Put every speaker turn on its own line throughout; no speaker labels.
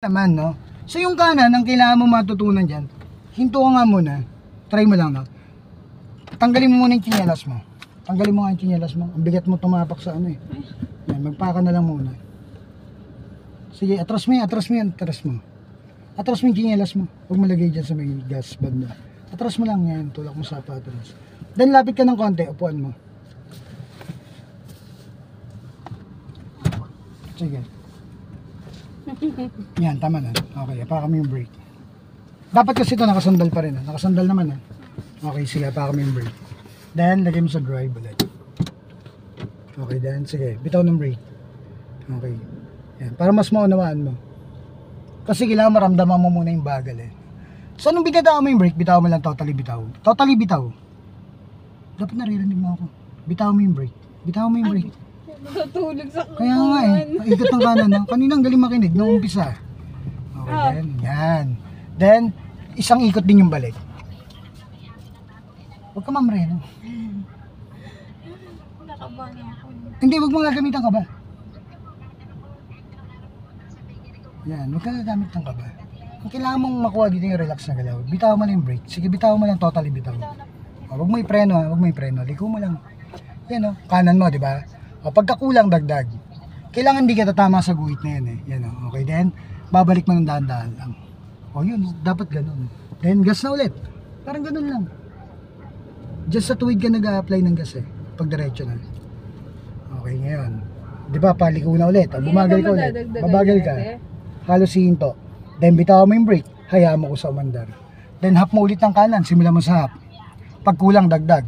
naman, no? So yung kanan, ang kailangan mo matutunan dyan, hinto ka nga muna. Try mo lang, no? Tanggalin mo muna yung tsinelas mo. Tanggalin mo nga yung tsinelas mo. Ang bigat mo tumapak sa ano eh. Yan, magpaka na lang muna. Sige, atras mo yan, atras mo yan, atras mo. Atras mo yung tsinelas mo. Huwag malagay dyan sa may gas banda. Atras mo lang yan, tulak mo sa patras. Then lapit ka ng konti, upuan mo. Sige. Yan, tama na. Okay, apaka mo yung brake. Dapat kasi ito nakasandal pa rin. Nakasandal naman. Okay, sige, apaka mo yung brake. Then, lagay mo sa drive ulit. Okay, then, sige, bitaw ng brake. Okay. Yan, para mas maunawaan mo. Kasi kailangan maramdaman mo muna yung bagal eh. So, nung bitaw mo yung brake, bitaw mo lang totally bitaw. Totally bitaw. Dapat naririnig mo ako. Bitaw mo yung brake. Bitaw mo yung brake.
Natulog sa kanan.
Kaya nga eh, ikot ng kanan, no? Kaninang galing makinig nung umpisa. Okay, then, yan. Then, isang ikot din yung balik. Huwag ka mamreno.
Nakabahan ako.
Hindi, huwag mo gagamitan ka ba? Yan, huwag ka gagamit ng kaba. Ang kailangan mong makuha dito yung relax na galaw. Bitaw mo lang yung brake. Sige, bitaw mo lang, totally bitaw. Huwag mo i-preno ha, huwag mo i-preno. Liko mo lang. Yan o, kanan mo, di ba? O, pagkakulang, dagdag. Kailangan di ka tatama sa guhit na yan eh. Yan o, okay, then, babalik mo ng dahan-dahan lang. O yun, dapat ganun. Then, gas na ulit. Parang ganun lang. Just sa tuwid ka nag-a-apply ng gas eh. Pag diretso na. Okay, ngayon. Di ba, paliko na ulit. O, bumagal ka ulit. Babagal ka. Halos hihinto. Then, bitaw mo yung brake. Hayaan mo ko sa umandar. Then, hap mo ulit ng kanan. Simula mo sa hap. Pag kulang, dagdag.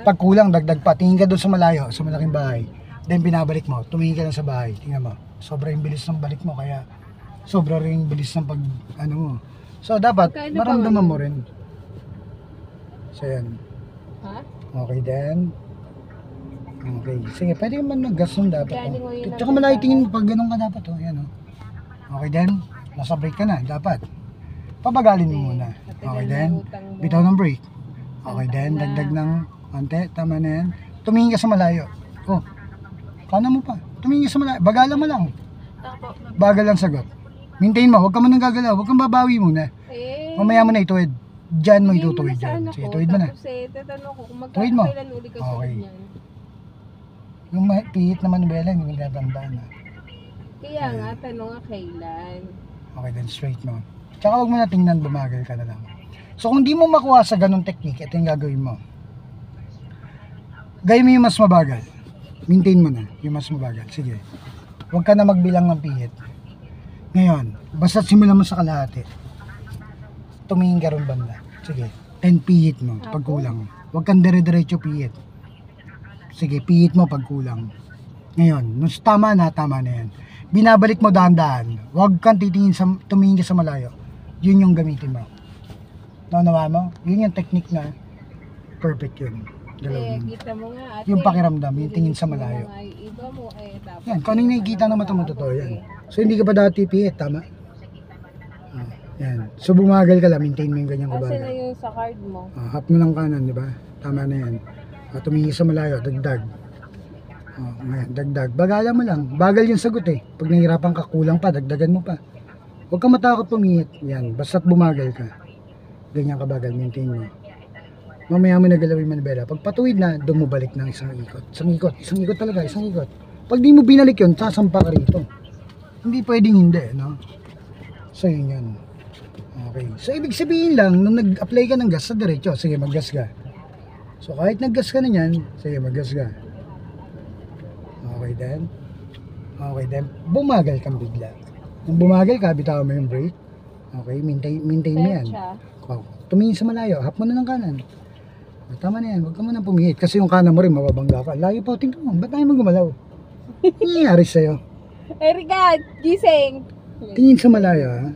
Pag kulang, dagdag pa. Tingin ka doon sa malayo, sa malaking bahay. Then binabalik mo, tumingin ka lang sa bahay. Tingnan mo, sobrang bilis ng balik mo. Kaya sobra rin bilis ng pag, ano mo. So dapat, maramdaman mo rin. So yan.
Ha?
Okay then. Okay, sige, pwede man mag-gas nun dapat. Tsaka malayo tingin mo pag ganun ka dapat. Oh. Yan, oh. Okay then, nasa brake ka na, dapat. Pabagalin mo muna. Okay then, bitaw ng brake. Okay then, dagdag ng ante, tama na yan. Tumingin ka sa malayo. Oh, kanan mo pa. Tumingin ka sa malayo. Bagalan mo lang. Bagal lang sagot. Maintain mo. Huwag ka man nang gagalaw. Huwag kang babawi muna. Mamaya mo na ituwid. Diyan mo itutuwid dyan. Sige, tuwid mo na. Tuwid mo. Okay. Yung pihit naman bela, hindi natatandaan na.
Kaya nga, tanong nga kailan.
Okay, then straight mo. Tsaka huwag mo na tingnan, bumagal ka na lang. So kung di mo makuha sa ganung technique, ito yung gagawin mo. Gawin mo yung mas mabagal. Maintain mo na yung mas mabagal. Sige. Huwag ka na magbilang ng pihit. Ngayon, basta simulan mo sa kalahati. Tumingin ka ron banda. Sige. 10 pihit mo pag kulang. Huwag kang dire-diretso pihit. Sige, pihit mo pag kulang. Ngayon, nung tama na yan. Binabalik mo dahan-dahan. Huwag kang tumingin ka sa malayo. Yun yung gamitin mo. Naunawa mo? Yun yung technique na perfect yun.
Kita mo nga ate.
Yung pakiramdam, yung tingin sa malayo.
Iba mo
Yan, kung ano yung nakikita ng mata mo, totoo yan. So hindi ka pa dati pihit, tama? Yan. So bumagal ka lang, maintain mo yung ganyang kabagal.
Kasi na yung sa card mo.
Hap mo ng kanan, di ba? Tama na yan. Tumingin sa malayo, dagdag. Ngayon, dagdag. Bagalan mo lang. Bagal yung sagot eh. Pag nahirapan ka, kulang pa, dagdagan mo pa. Huwag ka matakot pumihit. Yan, basta't bumagal ka. Ganyan kabagal, maintain mo. Mamaya mo nagalawin manibela. Pag patuwid na, doon mo balik ng isang ikot. Isang ikot talaga, isang ikot. Pag di mo binalik yun, sasampa ka rito. Hindi pwedeng hindi, no? So yun yan. Okay. So ibig sabihin lang, nung nag-apply ka ng gas sa diretso, sige mag-gas ka. So kahit nag-gas ka na yan, sige mag-gas ka. Okay then. Okay then. Bumagal kang bigla. Nung bumagal ka, bitaw mo yung brake. Okay, maintain mo yan. Tumingin sa malayo, hap mo na ng kanan. Tama na yan, huwag ka muna pumihit. Kasi yung kanan mo rin, mababangga ka. Layo pa, tingnan mo, ba't tayo magumalaw? Ano nangyayari sa'yo?
Erika, gising!
Tingin sa malayo, ha?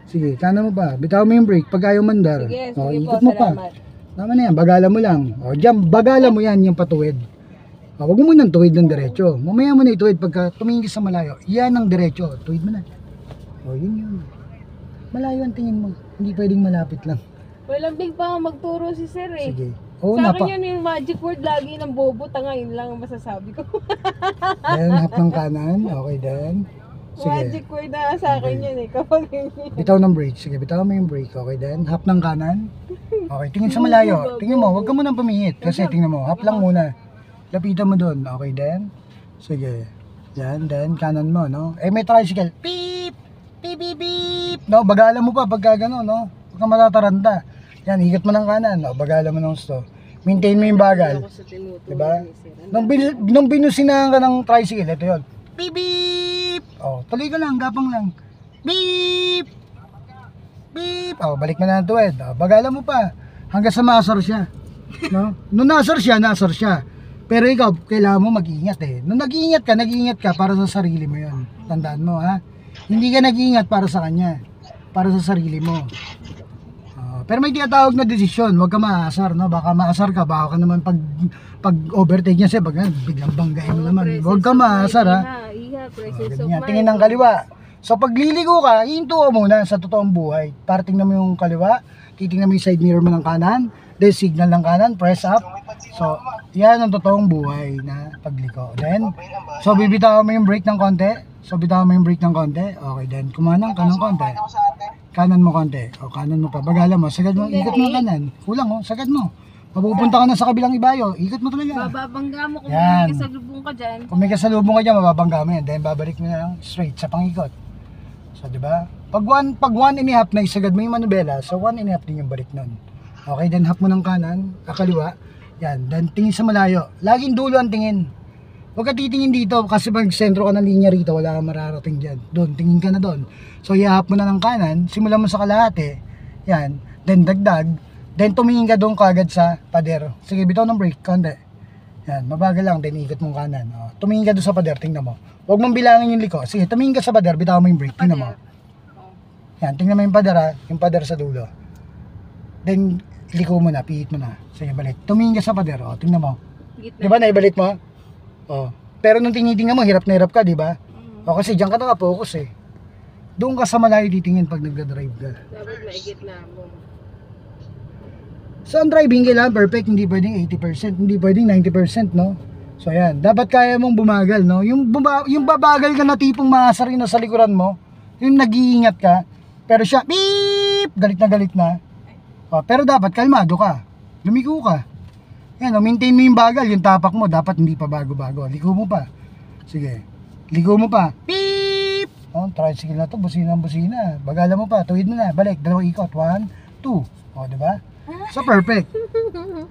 Sige, kanan mo pa. Bitaw mo yung brake, pag ayaw mandar.
Sige,
O,
sige
ikot
po,
mo pa.
salamat.
Tama na yan, bagalan mo lang. O, dyan, bagalan mo yan, yung patuwid. O, huwag mo munang tuwid ng diretso. Mamaya mo na ituwid, pagka tumingin ka sa malayo, yan ang diretso, tuwid mo na. O, yun. Malayo ang tingin mo, hindi pwedeng malapit lang.
Walang big pa magturo si sir eh.
Sige. Oo,
Sa akin yun yung magic word lagi ng bobo, tanga yun lang ang masasabi ko.
Then, hap ng kanan. Okay, then. Sige.
Magic word na sa akin yan eh. Kapag
Bitaw ng brake. Sige, bitaw mo yung brake. Okay, then hap ng kanan. Okay, tingin sa malayo. Tingin mo, huwag ka munang pumihit. Kasi tingnan mo, hap lang muna. Lapitan mo doon. Okay, then. Sige. Yan, then kanan mo, no? Eh, may tricycle. Beep! Beep, beep, beep! No, bagalan mo pa pagka gano'n, no? Huwag kang matataranta. Yan, higat mo ng kanan. No? Bagalan mo ng gusto. Maintain mo yung bagal.
ako sa tinuturo
Diba?
ni Sir.
Nung binusinahan ka ng tricycle, ito yun. Beep, beep! Oh, tuloy ka lang, gapang lang. Beep! Beep! Oh, balik mo na ng tuwid. Oh, bagalan mo pa. Hanggang sa maasar siya. No? Nung nasar siya. Pero ikaw, kailangan mo mag-iingat eh. Nung nag-iingat ka para sa sarili mo yun. Tandaan mo, ha? Hindi ka nag-iingat para sa kanya. Para sa sarili mo. Pero may tinatawag na desisyon, huwag ka maasar, no? Baka maasar ka, baka ka naman pag overtake niya siya, biglang banggain mo naman. Huwag ka maasar, ha?
Presence of
Ganyan.
mind.
Tingin ng kaliwa. So pag liligo ka, hihinto ka muna sa totoong buhay. Para tingnan mo yung kaliwa, titingnan mo yung side mirror mo ng kanan, then signal ng kanan, press up. So, yan ang totoong buhay na pagliko. Then, so bibitawan mo yung brake ng konti. Okay, then kumanang ka ng konti. Kanan mo konti. O, kanan mo pa. Bagalan mo. Sagad mo. Ikot mo kanan. Kulang, oh. Sagad mo. Mapupunta ka na sa kabilang ibayo. Ikot mo talaga.
Bababangga mo kung
Yan.
may kasalubong ka dyan.
Kung may kasalubong ka dyan, mababangga mo yan. Then, babalik mo na lang straight sa pangikot. So, di ba? Pag one and a half na isagad mo yung manubela, so 1 and a half din yung balik nun. Okay, then half mo ng kanan, kaliwa. Yan. Then, tingin sa malayo. Laging dulo ang tingin. Huwag ka titingin dito kasi pag sentro ka ng linya rito, wala kang mararating dyan. Doon, tingin ka na doon. So, ihahap mo na ng kanan, simulan mo sa kalahati. Yan. Then, dagdag. Then, tumingin ka doon kagad sa pader. Sige, bitaw ng brake, konti. Yan, mabagal lang. Then, ikot mong kanan. O, tumingin ka doon sa pader, tingnan mo. Huwag mong bilangin yung liko. Sige, tumingin ka sa pader, bitaw mo yung brake, tingnan mo. Yan, tingnan mo yung pader ha. Yung pader sa dulo. Then, liko mo na, pihit mo na. Sige, balik. Tumingin ka sa pader, o, tingnan mo. Di ba, naibalik mo? Oh. Pero nung tinitingnan mo, hirap na hirap ka, di ba? O kasi diyan ka naka-focus eh. Doon ka sa malayo titingin pag nagda-drive ka.
Dapat maigit na mo.
So ang driving kailangan perfect, hindi pwedeng 80%, hindi pwedeng 90%, no? So ayan, dapat kaya mong bumagal, no? Yung babagal ka na tipong maasar na sa likuran mo, yung nag-iingat ka, pero siya, beep! Galit na. O, pero dapat kalmado ka, lumiko ka. Yan, maintain mo yung bagal, yung tapak mo, dapat hindi pa bago-bago. Liko mo pa. Sige. Liko mo pa. Beep! Oh, tricycle na to, busina. Bagalan mo pa, tuwid mo na, balik, 2 ikot. 1, 2. O, di ba? So, perfect.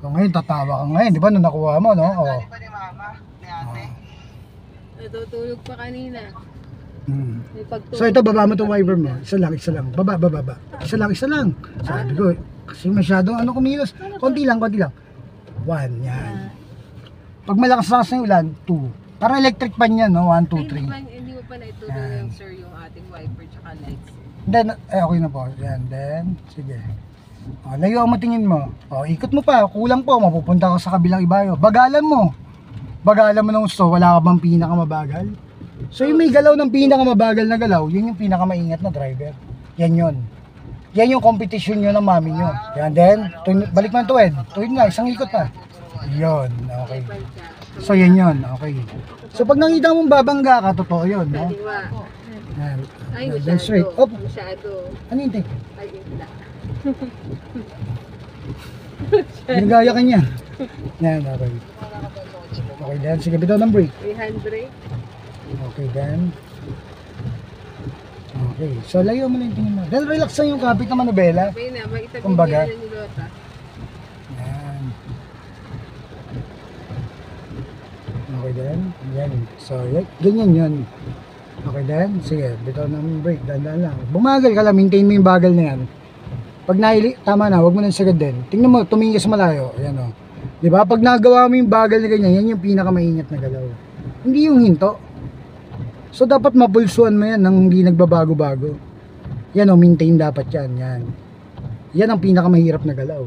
So, ngayon, tatawa ka ngayon, di ba, nung nakuha mo, no? O.
Natutulog pa kanina. May pagtulog.
So, ito, baba mo itong wiper mo. Isa lang. Baba. Isa lang. Sabi ko, kasi masyadong kumilos. Konti lang. 1, yan. Pag malakas na yung ulan, 2. Para electric pan yan, no? 1, 2, 3.
Hindi mo pa naitulong yung sir yung ating wiper tsaka lights.
Then, okay na po. Yan, then, sige. O, layo mo tingin mo. O, ikot mo pa. Kulang po. Mapupunta ka sa kabilang ibayo. Bagalan mo ng gusto. Wala ka bang pinakamabagal? So, yung may galaw ng pinakamabagal na galaw, yun yung pinakamaingat na driver. Yan yun. Yan yung competition nyo ng mami nyo. Yan, then, balik mo ang tuwid. Tuwid na, isang ikot pa. Yun, okay. So, yan yun, okay. So, pag nakita mong babangga ka, totoo yun, no?
Kaliwa.
Yan.
Ay,
Then straight. Op,
Masyado.
ano yun, te?
Ay, wala.
Ginagaya ka niya. Yan, okay. Okay, then, sige, bitaw ng brake.
May handbrake.
Okay, then. Okay, so layo mo na yung tingin mo. Then relax lang yung kapit ng manubela.
May na, may itabi
Kumbaga.
niya ni Lota.
Yan. Okay, then. Yan. So, ganyan yun. Okay, then. Sige, bitaw ng brake. Dandan lang. Bumagal ka lang. Maintain mo yung bagal na yan. Pag tama na, huwag mo nang sagad din. Tingnan mo, tumingin ka sa malayo. Ayan o. Diba? Pag nagawa mo yung bagal na ganyan, yan yung pinakamaingat na galaw. Hindi yung hinto. So, dapat mapulsuan mo yan nang hindi nagbabago-bago. Yan o, maintain dapat yan. Yan ang pinakamahirap na galaw.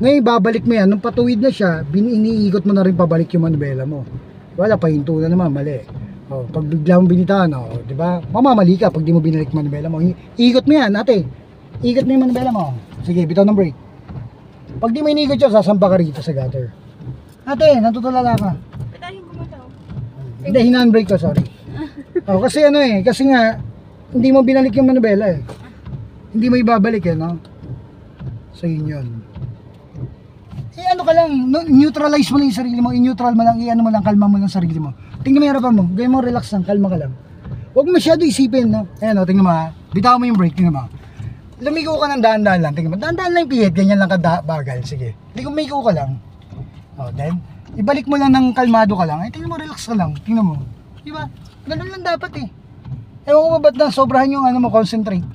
Ngayon, babalik mo yan. Nung patuwid na siya, iniikot mo na rin pabalik yung manubela mo. Wala, pahinto na naman, mali. O, pag bigla mo binitaan, o, diba? Mamamali ka pag di mo binalik manubela mo. Iikot mo yan, ate. Ikot mo yung manubela mo. Sige, bitaw ng brake. Pag di mo iniikot siya, sasampa ka rito sa gutter. Ate, natutulala ka.
Patayin ko mo daw.
Hindi, hinaan brake ko, sorry. Oh, kasi ano eh, kasi nga, hindi mo binalik yung manubela eh. Hindi mo ibabalik eh, no? So yun. Eh ano ka lang, neutralize mo lang yung sarili mo, i-neutral mo lang, i-ano mo lang, kalma mo lang sarili mo. Tingnan mo yung harapan mo, gawin mo relax lang, kalma ka lang. Huwag masyado isipin, no? Ayan o, tingnan mo ha, bitaw mo yung brake, tingnan mo. Lumigo ka ng daan-daan lang, tingnan mo, daan-daan lang yung pihit, ganyan lang bagal, sige. Lumigo ka lang. O, then, ibalik mo lang ng kalmado ka lang, eh tingnan mo, relax ka lang, tingnan mo. Di ba? Ganun lang dapat eh. Ewan ko ba ba't na sobrahan yung ano mo, concentrate.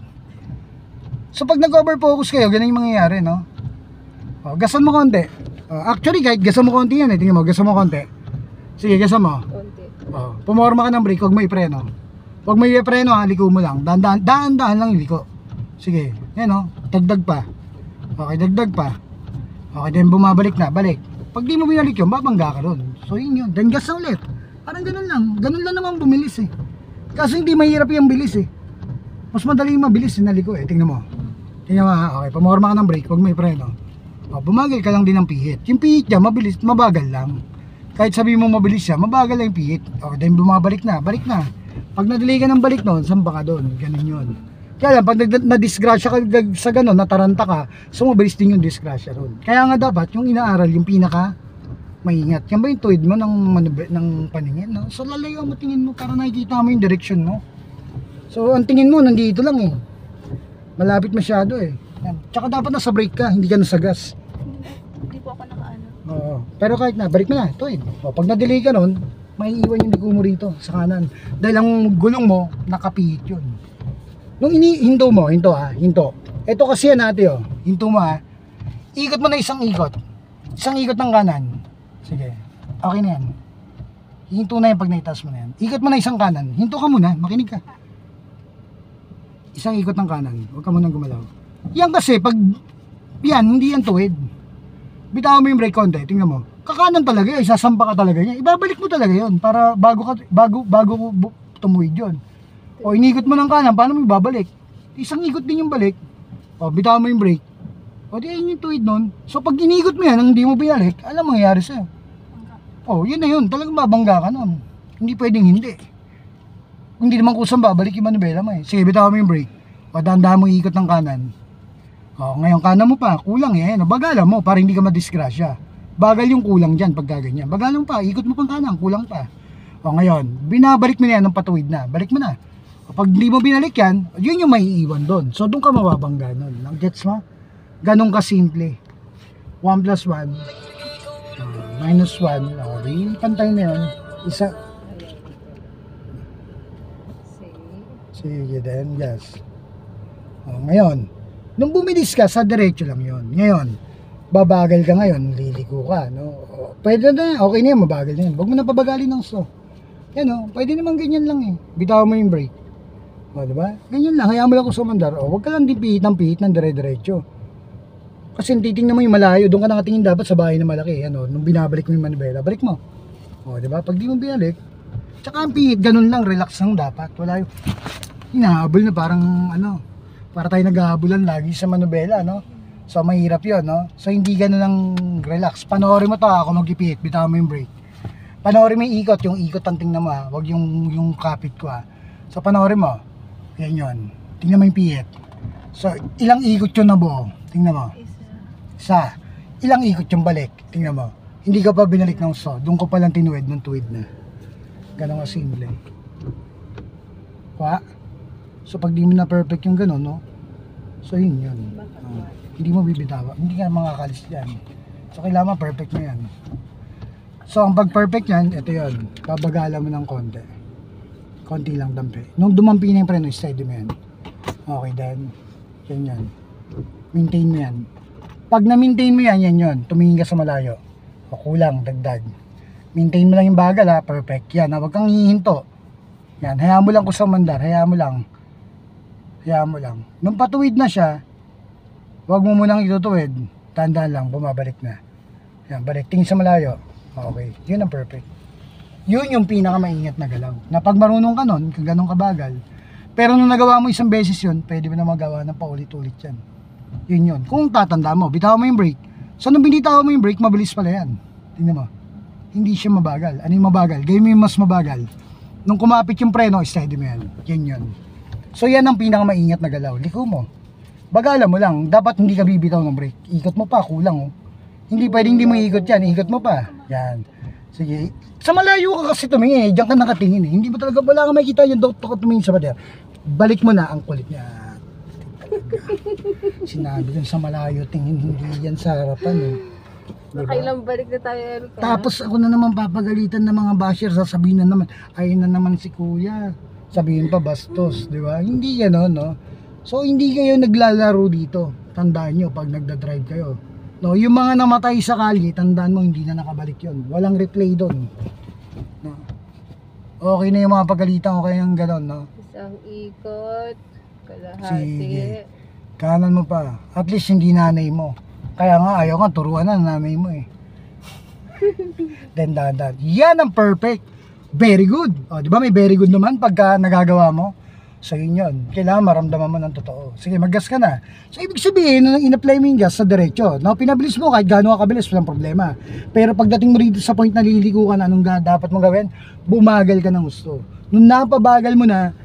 So pag nag-overfocus kayo, ganun yung mangyayari, no? O, gasan mo konti. O, actually, kahit gasan mo konti yan eh, tingnan mo, gasan mo konti. Sige, gasan mo.
Konti.
O, pumorma ka ng brake, huwag mo ipreno. Huwag mo ipreno ha, liko mo lang. Daan-daan lang yung liko. Sige, yan o, dagdag pa. Okay, dagdag pa. Okay, then bumabalik na, balik. Pag di mo binalik yun, babangga ka ron. So yun, then gas na ulit. Parang ganun lang naman bumilis eh. Kaso hindi mahirap yung bilis eh. Mas madali yung mabilis na liko eh, tingnan mo. Tingnan mo ha, okay, pumorma ka ng brake, huwag mo ipreno. O, bumagal ka lang din ng pihit. Yung pihit niya, mabilis, mabagal lang. Kahit sabi mo mabilis siya, mabagal lang yung pihit. Okay, then bumabalik na, balik na. Pag na-delay ka ng balik noon, samba ka doon, ganun yun. Kaya lang, pag na-disgrasya ka sa ganun, nataranta ka, so mabilis din yung disgrasya ron. Kaya nga dapat, yung inaaral, yung pinaka maingat. Yan ba yung tuwid mo ng paningin, no? So lalayo mo tingin mo para nakikita mo yung direction mo. So ang tingin mo, nandito lang eh. Malapit masyado eh. Yan. Tsaka dapat nasa brake ka, hindi ka nasa gas.
Hindi po ako nakaano.
Oo. Pero kahit na, balik mo na, tuwid. O, pag na-delay ka nun, maiiwan yung ligo mo rito sa kanan. Dahil ang gulong mo, nakapihit yun. Nung hinto mo, hinto. Ito kasi yan natin oh. Hinto mo ha. Ikot mo na isang ikot. Isang ikot ng kanan. Sige. Okay na yan. Hinto na yan pag naitaas mo na yan. Ikot mo na isang kanan. Hinto ka muna, makinig ka. Isang ikot ng kanan. Huwag ka munang gumalaw. Yan kasi, pag yan, hindi yan tuwid. Bitawan mo yung brake konti, tingnan mo. Kakanan talaga, isasampa ka talaga niya. Ibabalik mo talaga yon para bago tumuwid yun. O inikot mo ng kanan, paano mo ibabalik? Isang ikot din yung balik. O bitawan mo yung brake. O di ayun yung tuwid nun. So pag inikot mo yan, nang hindi mo binalik, alam mo mangyayari sa'yo. O yun na yun, talagang babangga ka nun. Hindi pwedeng hindi. Hindi naman kusang babalik yung manubela mo eh. Sige, bitawan mo yung brake. O dahan-dahan mo ikot ng kanan. O ngayon kanan mo pa, kulang eh. Bagalan mo para hindi ka madisgrasya. Bagal yung kulang dyan pag gaganyan. Bagalan mo pa, ikot mo pang kanan, kulang pa. O ngayon, binabalik mo na yan ng patuwid na. Balik mo na. Pag hindi mo binalik yan, yun yung maiiwan doon. So doon ka mababangga nun. Gets mo? Ganun ka simple. 1 plus 1 minus 1. Okay, pantay na yun. Isa. Sige then, yes. Ngayon, nung bumilis ka, sa diretso lang yun. Ngayon, babagal ka ngayon, liliko ka. No? Pwede na, okay na yan, mabagal na yan. Huwag mo na pabagalin ng slow. Yan o, pwede naman ganyan lang eh. Bitawan mo yung brake. O, diba? Ganyan lang, hayaan mo lang kung sumandar. O, huwag ka lang din pihit ng dire-diretso. Kasi titingnan mo yung malayo, doon ka nakatingin dapat sa bahay na malaki. Ano, nung binabalik mo yung manubela, balik mo. O, diba? Pag di mo binalik, tsaka ang pihit, ganun lang, relax lang dapat. Wala yung hinahabol na parang, ano, para tayo naghahabulan lagi sa manubela, no? So, mahirap yun, no? So, hindi ganun lang relax. Panoorin mo to, ako mag-ipihit, bitawan mo yung brake. Panoorin mo yung ikot ang tingnan mo, ha? Huwag yung kapit ko, ha? So, panoorin mo. Yan yun. Tingnan mo yung pihit. So, ilang ikot yun na buo? Tingnan mo. Isa. Ilang ikot yung balik? Tingnan mo. Hindi ka pa binalik ng so. Doon ko palang tinuwid ng tuwid na. Ganun ka simple. Pa? So, pag di mo na perfect yung ganun, no? So, yun. Hindi mo bibitawa. Hindi ka makakalis yan. So, kailangan perfect mo yan. So, ang pag-perfect yan, ito yun. Babagala mo ng konti. Konti lang dampi. Nung dumampi na yung preno, steady mo yan. Okay, then, yan. Maintain mo yan. Pag na-maintain mo yan, yan yun. Tumingin ka sa malayo. O kulang, dagdag. Maintain mo lang yung bagal ha, perfect. Yan, huwag kang hihinto. Yan, hayaan mo lang kung sa mandar. Hayaan mo lang. Nung patuwid na siya, huwag mo munang itutuwid. Tandaan lang, bumabalik na. Yan, balik. Tingin sa malayo. Okay, yun ang perfect. Yun yung pinakamaingat na galaw. Na pag marunong ka nun, kung ganun kabagal, pero nung nagawa mo isang beses yun, pwede mo na magawa ng paulit-ulit yan. Yun. Kung tatanda mo, bitaw mo yung brake. So nung binitaw mo yung brake, mabilis pala yan. Tingnan mo. Hindi siya mabagal. Ano yung mabagal? Gawin mo yung mas mabagal. Nung kumapit yung preno, steady mo yan. Yan yun. So yan ang pinakamaingat na galaw. Liko mo. Baga alam mo lang, dapat hindi ka bibitaw ng brake. Ikot mo pa, kulang oh. Hindi pwedeng hindi mo ikot yan, ikot mo pa. Yan. Sige. Sa malayo ka kasi tumingin eh, diyan ka nakatingin eh. Hindi mo talaga, wala kang makikita yung doktor ka tumingin sa pader. Balik mo na ang kulit niya. Sinabi dun sa malayo, tingin hindi yan sa harapan eh.
Nakailang balik na tayo, Erika.
Tapos ako na naman papagalitan ng mga basher, sasabihin na naman, ayun na naman si kuya. Sabihin pa bastos, di ba? Hindi gano'n, no? So hindi kayo naglalaro dito. Tandaan nyo pag nagda-drive kayo. No, yung mga namatay sa kalye, tandaan mo hindi na nakabalik yon. Walang replay doon. No. Okay na yung mga pagalitan ko kayang gano'n, no?
Isang ikot, kalahati.
Sige. Kanan mo pa. At least hindi nanay mo. Kaya nga ayaw nga turuan na nanay mo eh. Then dadan. Yan ang perfect. Very good. O, di ba may very good naman pagka nagagawa mo? So yun yun. Kailangan maramdaman mo ng totoo. Sige, mag-gas ka na. So ibig sabihin, nung in-apply mo yung gas sa diretso, no, pinabilis mo kahit gaano ka kabilis, walang problema. Pero pagdating mo rito sa point na liliko ka na, anong dapat mong gawin? Bumagal ka ng gusto. Nung napabagal mo na,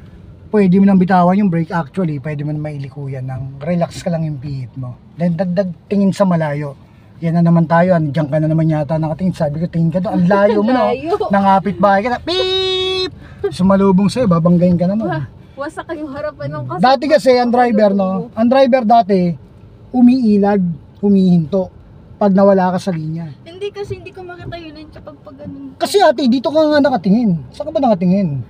pwede mo nang bitawan yung brake. Actually, pwede mo na mailiko yan ng relax ka lang yung pihit mo. Then dagdag tingin sa malayo. Yan na naman tayo, andiyan ka na naman yata nakatingin. Sabi ko, tingin ka doon, ang layo mo no.
Layo.
Nangapit bahay ka na, beep! Sumalubong sa'yo, babanggayin ka naman.
Wasak yung harapan ng kasama.
Dati kasi, ang driver no, ang driver dati, umiilag, humihinto, pag nawala ka sa linya.
Hindi kasi hindi ko makita yun kapag ganun.
Kasi ate, dito ka nga nakatingin. Saan ka ba nakatingin?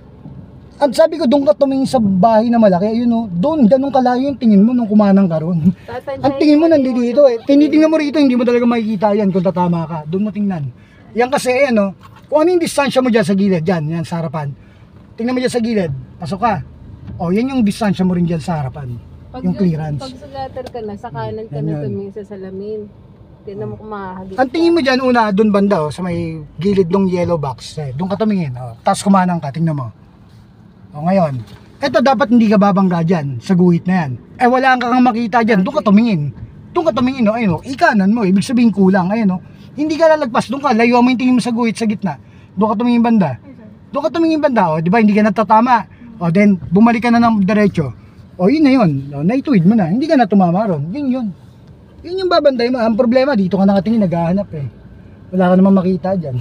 At sabi ko, doon ka tumingin sa bahay na malaki, ayun no, doon, ganun kalayo yung tingin mo nung kumanang ka ron. Ang tingin mo nandito eh. Tinitingnan mo rito, hindi mo talaga makikita yan kung tatama ka. Doon mo tingnan. Yan kasi ayan no, kung ano yung distansya mo dyan sa gilid, yan sa harapan. Tingnan mo dyan sa gilid, pasok ka. O, yan yung distansya mo rin dyan sa harapan. Yung clearance.
Pag sulater ka na, sa kanan ka
Yan
na
yun.
tumingin sa salamin. Tignan mo kung makahagis.
Ang tingin mo dyan, una, doon banda, sa may gilid ng yellow box. Doon ka tumingin. Tapos kumanang ka, tingnan mo. O ngayon, eto dapat hindi ka babangga dyan, sa guhit na yan. Wala kang makita dyan, doon ka tumingin. Doon ka tumingin, no? Ayun, ikanan mo, ibig sabihin kulang, ayun, no? Hindi ka lalagpas, doon ka, layuan mo yung tingin mo sa guhit, sa gitna. Doon ka tumingin banda. Doon ka tumingin banda, o, di ba, hindi ka natatama. O, then, bumalik ka na ng diretso. O, yun na yun. O, naituwid mo na, hindi ka na tumama ron. Yun. Yun yung babanday mo. Ang problema, dito ka nakatingin, naghahanap eh. Wala ka naman makita dyan.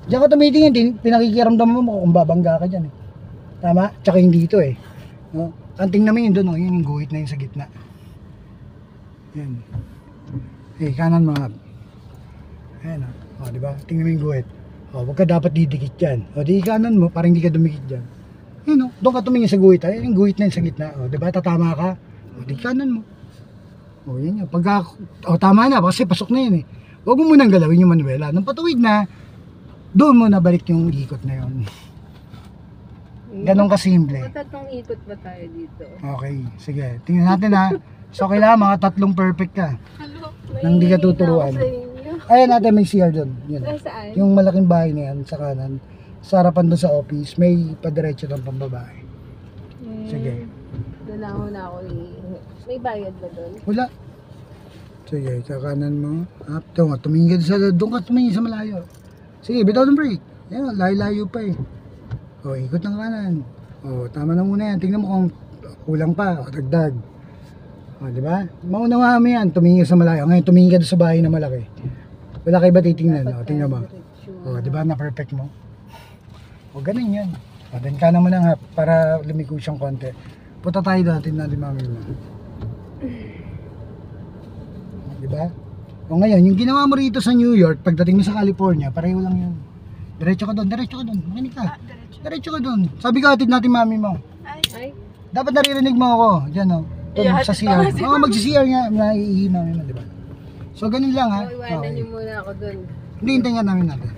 Diyan ka tumitingin, pinakikiramdaman mo kung babangga ka dyan eh. Tama? Tsaka hindi dito eh. No? Ang tingnan mo yun doon, oh, yun yung guhit na yun sa gitna. Yan. Kanan mga. Ayan o. Diba? Tingnan mo yung guhit. Huwag ka dapat didikit dyan. Di kanan mo, parang hindi ka dumikit dyan. Yun o. Doon ka tumingin sa guhit. Ayan yung guhit na yun sa gitna. Diba? Tatama ka. Di kanan mo. Yan yun. Tama na. Kasi pasok na yun eh. Huwag mo munang galawin yung manuela. Nung patuwid na, doon mo nabalik yung ikot na yun. Ganon kasimple.
Tatlong ikot ba tayo dito?
Okay, sige. Tingnan natin ha. So kailangan mga 3 perfect ka. Nang di ka tuturuan. Ayan natin may CR doon. Yan.
Saan?
Yung malaking bahay na yan sa kanan. Sa harapan doon sa office, may padiretso ng pambabae. Sige.
Doon na ako may bayad ba doon?
Wala. Sige, kakanan mo. Tumingin doon ka tumingin sa malayo. Sige, bitaw ng brake. Yan, layo-layo pa eh. Ikot ng kanan. Tama na muna yan. Tingnan mo kung kulang pa. Dagdag. Di ba? Maunawa mo yan. Tumingin sa malayo. Ngayon, tumingin ka doon sa bahay na malaki. Wala kayo ba titingnan? Tingnan mo. Di ba? Na-perfect mo? Ganun yan. Then kanan mo na nga para lumiko siyang konti. Punta tayo doon. Tingnan natin mami mo. Di ba? Ngayon, yung ginawa mo rito sa New York, pagdating mo sa California, pareho lang yun. Diretso ka doon. Makinig ka. Diretso ka doon. Sabi ko, atid natin mami mo.
Ay?
Dapat naririnig mo ako. Diyan o. Doon sa CR. Mag-CR nga. Naiihi mami mo, di ba? So, ganun lang ha.
Iwanan niyo muna ako doon.
Hindi, hintayin nga namin natin.